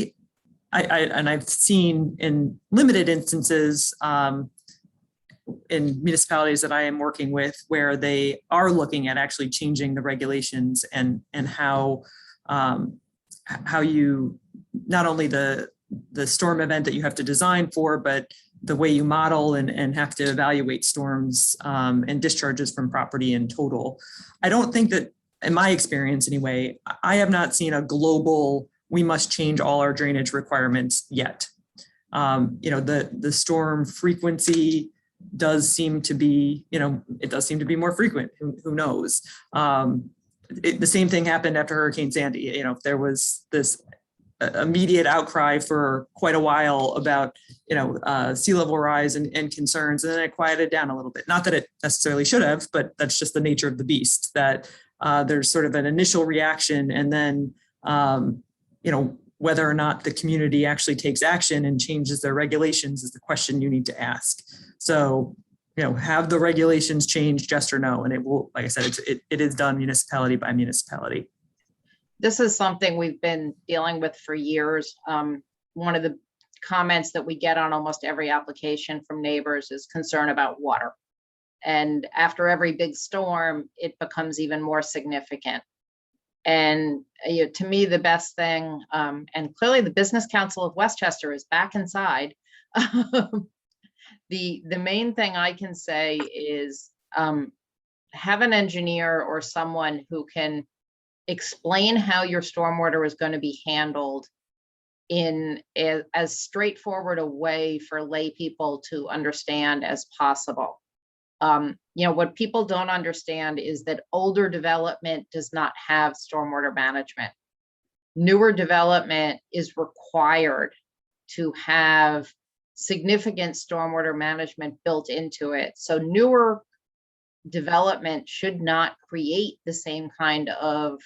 seen in limited instances in municipalities that I am working with where they are looking at actually changing the regulations and how you, not only the storm event that you have to design for, but the way you model and have to evaluate storms and discharges from property in total. I don't think that, in my experience anyway, I have not seen a global, we must change all our drainage requirements yet. The storm frequency does seem to be, it does seem to be more frequent. Who knows? The same thing happened after Hurricane Sandy. There was this immediate outcry for quite a while about, sea level rise and concerns, and then it quieted down a little bit. Not that it necessarily should have, but that's just the nature of the beast, that there's sort of an initial reaction, and then, whether or not the community actually takes action and changes their regulations is the question you need to ask. So, have the regulations changed, yes or no? And it will, like I said, it is done municipality by municipality. This is something we've been dealing with for years. One of the comments that we get on almost every application from neighbors is concern about water. And after every big storm, it becomes even more significant. And to me, the best thing, and clearly the Business Council of Westchester is back inside. The main thing I can say is have an engineer or someone who can explain how your stormwater is going to be handled in as straightforward a way for lay people to understand as possible. What people don't understand is that older development does not have stormwater management. Newer development is required to have significant stormwater management built into it. So newer development should not create the same kind of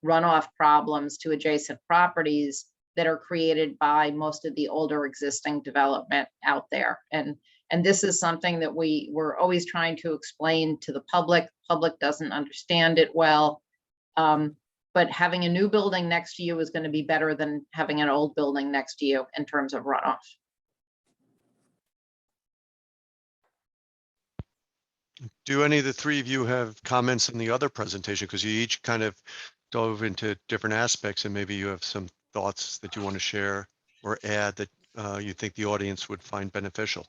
runoff problems to adjacent properties that are created by most of the older existing development out there. And this is something that we're always trying to explain to the public. Public doesn't understand it well. But having a new building next to you is going to be better than having an old building next to you in terms of runoff. Do any of the three of you have comments in the other presentation? Because you each kind of dove into different aspects, and maybe you have some thoughts that you want to share or add that you think the audience would find beneficial.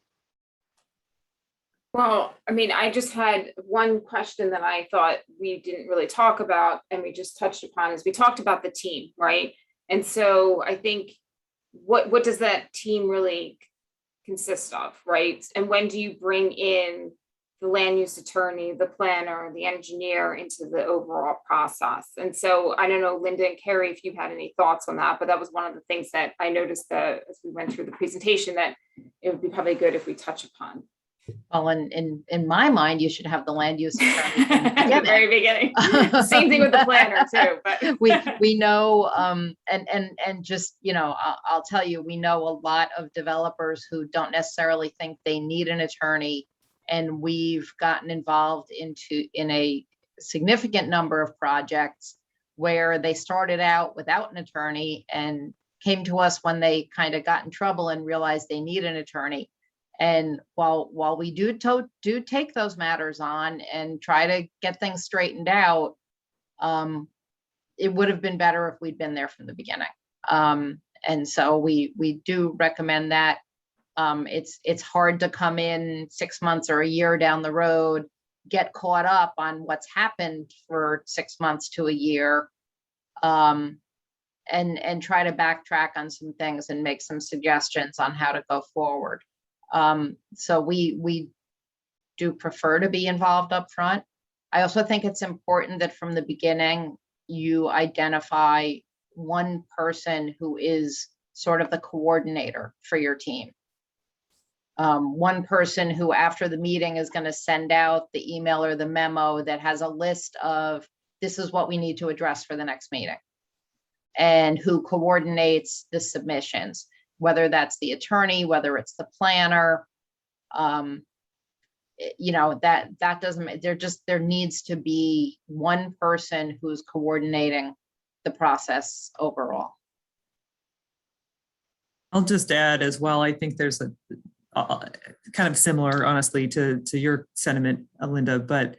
Well, I just had one question that I thought we didn't really talk about, and we just touched upon, is we talked about the team, right? And so I think, what does that team really consist of, right? And when do you bring in the land use attorney, the planner, the engineer into the overall process? And so I don't know, Linda and Carrie, if you had any thoughts on that, but that was one of the things that I noticed that as we went through the presentation, that it would be probably good if we touch upon. Well, in my mind, you should have the land use attorney at the very beginning. Same thing with the planner too. But we know, and just I'll tell you, we know a lot of developers who don't necessarily think they need an attorney, and we've gotten involved in a significant number of projects where they started out without an attorney and came to us when they kind of got in trouble and realized they need an attorney. And while we do take those matters on and try to get things straightened out, it would have been better if we'd been there from the beginning. And so we do recommend that. It's hard to come in 6 months or a year down the road, get caught up on what's happened for 6 months to a year, and try to backtrack on some things and make some suggestions on how to go forward. So we do prefer to be involved up front. I also think it's important that from the beginning, you identify one person who is sort of the coordinator for your team. One person who after the meeting is going to send out the email or the memo that has a list of this is what we need to address for the next meeting, and who coordinates the submissions, whether that's the attorney, whether it's the planner. You know, that doesn't, there needs to be one person who's coordinating the process overall. I'll just add as well, I think there's a kind of similar, honestly, to your sentiment, Linda, but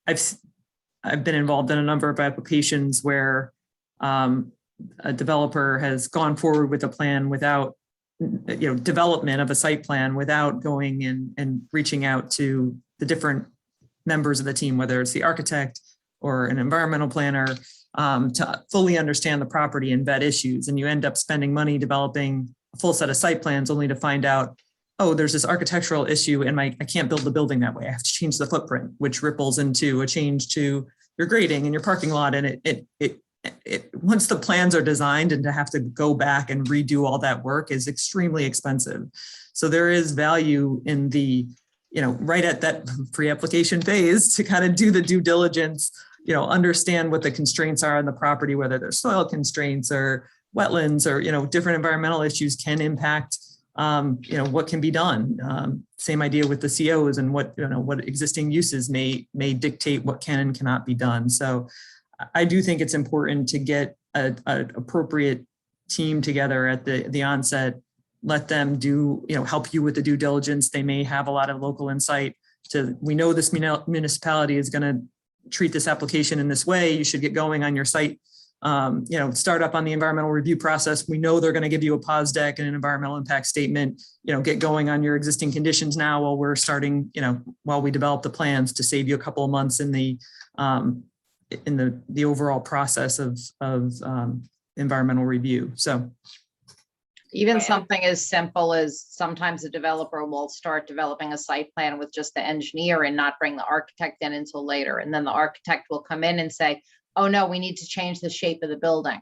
I've been involved in a number of applications where a developer has gone forward with a plan without, development of a site plan without going and reaching out to the different members of the team, whether it's the architect or an environmental planner, to fully understand the property and vet issues. And you end up spending money developing a full set of site plans only to find out, oh, there's this architectural issue and I can't build the building that way. I have to change the footprint, which ripples into a change to your grading and your parking lot. And it once the plans are designed, and to have to go back and redo all that work is extremely expensive. So there is value in the, right at that pre-application phase to kind of do the due diligence, understand what the constraints are on the property, whether there's soil constraints or wetlands or, different environmental issues can impact, what can be done. Same idea with the COs and what existing uses may dictate what can and cannot be done. So I do think it's important to get an appropriate team together at the onset, let them do, help you with the due diligence. They may have a lot of local insight we know this municipality is going to treat this application in this way. You should get going on your site, start up on the environmental review process. We know they're going to give you a POS deck and an environmental impact statement, get going on your existing conditions now while we're starting, while we develop the plans to save you a couple of months in the overall process of environmental review. So even something as simple as sometimes a developer will start developing a site plan with just the engineer and not bring the architect in until later. And then the architect will come in and say, oh no, we need to change the shape of the building.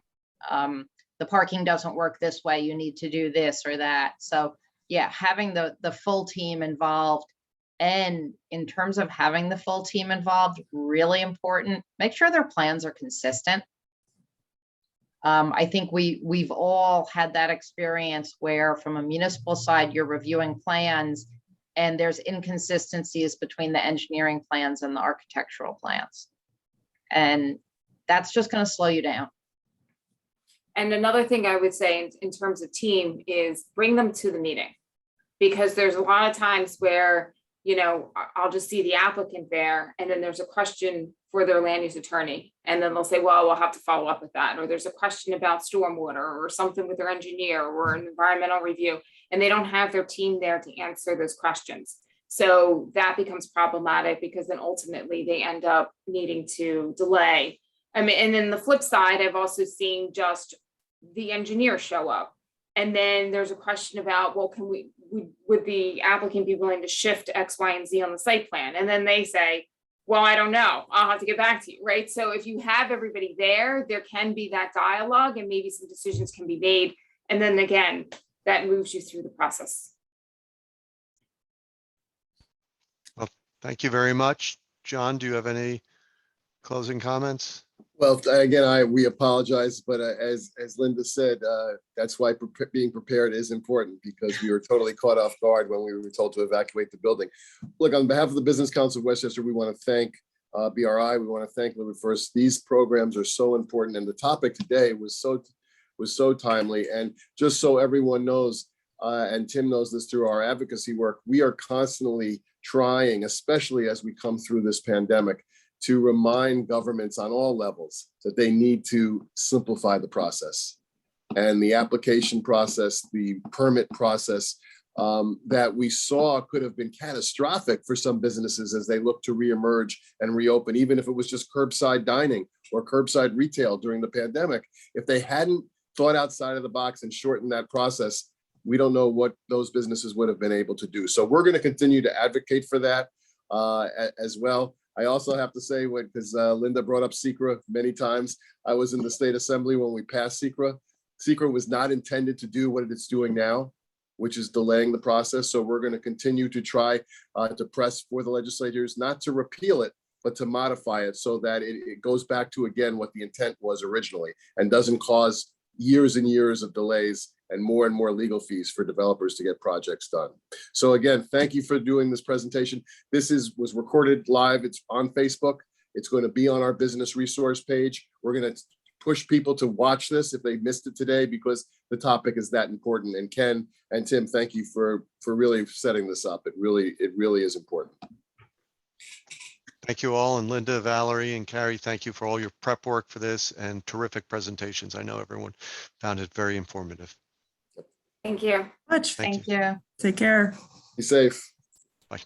The parking doesn't work this way. You need to do this or that. So yeah, having the full team involved. And in terms of having the full team involved, really important, make sure their plans are consistent. I think we've all had that experience where from a municipal side, you're reviewing plans and there's inconsistencies between the engineering plans and the architectural plans. And that's just going to slow you down. And another thing I would say in terms of team is bring them to the meeting, because there's a lot of times where I'll just see the applicant there and then there's a question for their land use attorney. And then they'll say, well, we'll have to follow up with that. Or there's a question about stormwater or something with their engineer or an environmental review, and they don't have their team there to answer those questions. So that becomes problematic because then ultimately they end up needing to delay. And then the flip side, I've also seen just the engineer show up. And then there's a question about, well, would the applicant be willing to shift X, Y, and Z on the site plan? And then they say, well, I don't know. I'll have to get back to you, right? So if you have everybody there, there can be that dialogue and maybe some decisions can be made. And then again, that moves you through the process. Well, thank you very much. John, do you have any closing comments? Well, again, we apologize, but as Linda said, that's why being prepared is important, because we were totally caught off guard when we were told to evacuate the building. Look, on behalf of the Business Council of Westchester, we want to thank BRI. We want to thank Live It First. These programs are so important, and the topic today was so timely. And just so everyone knows, and Tim knows this through our advocacy work, we are constantly trying, especially as we come through this pandemic, to remind governments on all levels that they need to simplify the process and the application process, the permit process that we saw could have been catastrophic for some businesses as they look to reemerge and reopen, even if it was just curbside dining or curbside retail during the pandemic. If they hadn't thought outside of the box and shortened that process, we don't know what those businesses would have been able to do. So we're going to continue to advocate for that as well. I also have to say, because Linda brought up SECRA many times, I was in the state assembly when we passed SECRA. SECRA was not intended to do what it's doing now, which is delaying the process. So we're going to continue to try to press for the legislators not to repeal it, but to modify it so that it goes back to, again, what the intent was originally and doesn't cause years and years of delays and more legal fees for developers to get projects done. So again, thank you for doing this presentation. This was recorded live. It's on Facebook. It's going to be on our business resource page. We're going to push people to watch this if they missed it today, because the topic is that important. And Ken and Tim, thank you for really setting this up. It really is important. Thank you all. And Linda, Valerie, and Carrie, thank you for all your prep work for this and terrific presentations. I know everyone found it very informative. Thank you. Much. Thank Thank you. Take care. Be safe. Bye.